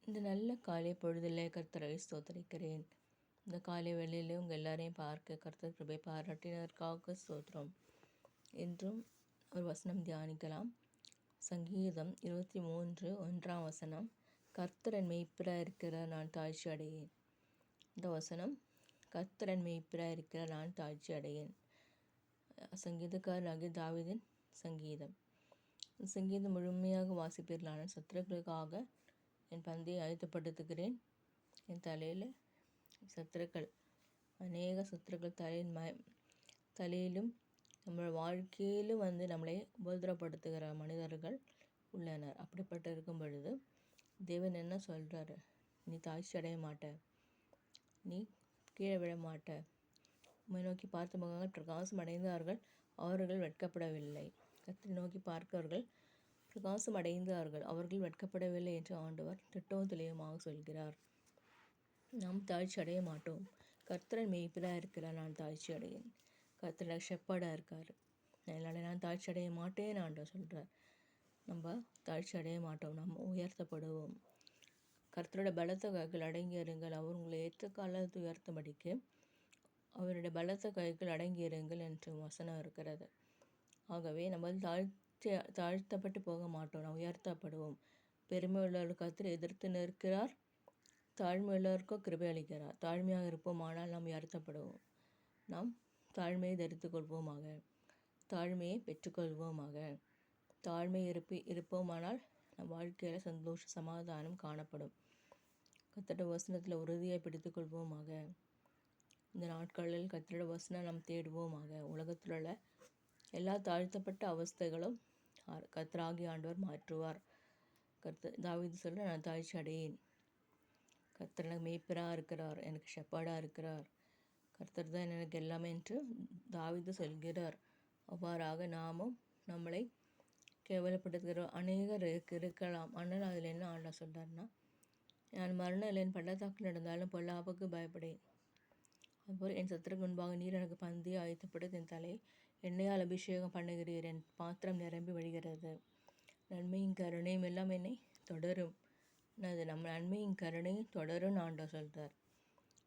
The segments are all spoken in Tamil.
இந்த நல்ல காலை பொழுதில் கர்த்தரை ஸ்தோத்தரிக்கிறேன். இந்த காலை வேளையில் உங்கள் எல்லாரையும் பார்க்க கர்த்தர் கிருபை பாராட்டினதற்காக ஸ்தோத்திரம். இன்றும் ஒரு வசனம் தியானிக்கலாம். சங்கீதம் 23:1 கர்த்தரன் மெய்ப்பிராக இருக்கிறார், நான் தாழ்ச்சி அடையேன். இந்த வசனம், கர்த்தரன் மெய்ப்பிராக இருக்கிறார், நான் தாழ்ச்சி அடையேன். சங்கீதக்காரனாகிய தாவீதின் சங்கீதம். சங்கீதம் முழுமையாக வாசிப்பீர்களான சத்துருக்களுக்காக என் பந்தையை ஆயத்தப்படுத்துகிறேன். என் தலையில் சத்துருக்கள், அநேக சத்துருக்கள் தலையிலும் நம்ம வாழ்க்கையிலும் நம்மளை உபதிரப்படுத்துகிற மனிதர்கள் உள்ளனர். அப்படிப்பட்டு இருக்கும் பொழுது தேவன் என்ன சொல்கிறாரு? நீ தாழ்ச்சி அடைய மாட்ட, நீ கீழே விழ மாட்ட. உம்மை நோக்கி பார்த்த முகங்கள் பிரகாசம் அடைந்தார்கள், அவர்கள் வெட்கப்படவில்லை. கர்த்தரை நோக்கி பார்க்கவர்கள் பிரகாசம் அடைந்தார்கள், அவர்கள் வெட்கப்படவில்லை என்று ஆண்டவர் திட்டமும் தெளிவுமாக சொல்கிறார். நாம் தாழ்ச்சி அடைய மாட்டோம். கர்த்தரன் மெய்ப்பிராக இருக்கிறார், நான் தாழ்ச்சி அடையேன். கர்த்தர் ஷெப்பர்டாக இருக்கார், அதனால் நான் தாழ்ச்சி அடைய மாட்டேன்னு ஆண்டவர் சொல்கிறார். நம்ம தாழ்ச்சி அடைய மாட்டோம், நம்ம உயர்த்தப்படுவோம். கர்த்தரோட பலத்த கைகள் அடங்கி இருங்கள், அவர் உங்களை ஏற்ற காலத்து உயர்த்தும்படிக்கு அவருடைய பலத்த கைகள் அடங்கி இருங்கள் என்று வசனம் இருக்கிறது. ஆகவே நம்ம தாழ்த்தப்பட்டு போக மாட்டோம், நாம் உயர்த்தப்படுவோம். பெருமை உள்ளவர்கள் கர்த்தர் எதிர்த்து நிற்கிறார், தாழ்மை உள்ளவருக்கோ கிருபை அளிக்கிறார். தாழ்மையாக இருப்போம், ஆனால் நாம் உயர்த்தப்படுவோம். நாம் தாழ்மையை தரித்து கொள்வோமாக, தாழ்மையை பெற்றுக்கொள்வோமாக. தாழ்மை இருப்போமானால் நம் வாழ்க்கையில் சந்தோஷ சமாதானம் காணப்படும். கர்த்தரோட வசனத்தில் உறுதியை பிடித்து கொள்வோமாக. இந்த நாட்களில் கர்த்தரோட வசனம் நாம் தேடுவோமாக. உலகத்தில் உள்ள எல்லா தாழ்த்தப்பட்ட அவஸ்தைகளும் கர்த்தராகி ஆண்டவர் மாற்றுவார். தாவீது சொல்ல, நான் தாழ்ச்சி அடையேன். கர்த்தர் எனக்கு மேய்ப்பராக இருக்கிறார், எனக்கு ஷெப்பர்டாக இருக்கிறார், கர்த்தர் தான் எனக்கு எல்லாமே என்று தாவீது சொல்கிறார். அவ்வாறாக நாமும் நம்மளை கேவலப்படுத்துகிற அநேகர் இருக்கலாம். ஆனால் அதில் என்ன ஆண்டவர் சொல்கிறார்னா, நான் மரண இல்லைன்னு பள்ளத்தாக்கில் நடந்தாலும் பொல்லாப்புக்கு பயப்படேன். அதுபோல் என் சத்துருக்கு முன்பாக நீர் எனக்கு பந்தியை ஆயத்தப்படுத்தி என் தலையை எண்ணெயால் அபிஷேகம் பண்ணுகிறீர், என் பாத்திரம் நிரம்பி வழிகிறது. நன்மையின் கருணையும் எல்லாம் என்னை தொடரும். நம்ம நன்மையின் கருணையும் தொடரும்னு ஆண்டவர் சொல்கிறார்.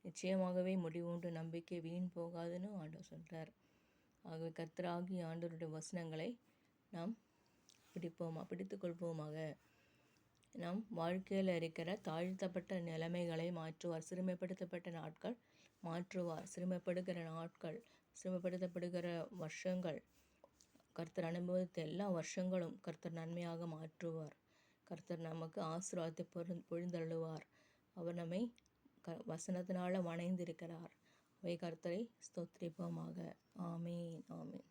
நிச்சயமாகவே முடிவுண்டு, நம்பிக்கை வீண் போகாதுன்னு ஆண்டவர் சொல்கிறார். ஆகவே கர்த்தராகி ஆண்டவருடைய வசனங்களை நாம் பிடித்து கொள்வோமாக. நாம் வாழ்க்கையில் இருக்கிற தாழ்த்தப்பட்ட நிலைமைகளை மாற்றுவார். சிறுமைப்படுத்தப்பட்ட நாட்கள் மாற்றுவார். சிறுமைப்படுகிற நாட்கள், சிறுமைப்படுத்தப்படுகிற வருஷங்கள், கர்த்தர் அனுபவித்த எல்லா வருஷங்களும் கர்த்தர் நன்மையாக மாற்றுவார். கர்த்தர் நமக்கு ஆசீர்வாதத்தை பொழிந்தருளுவார். அவர் நம்மை வசனத்தினால வணைந்திருக்கிறார். அவை கர்த்தரை ஸ்தோத்திரிப்போமாக. ஆமீன், ஆமீன்.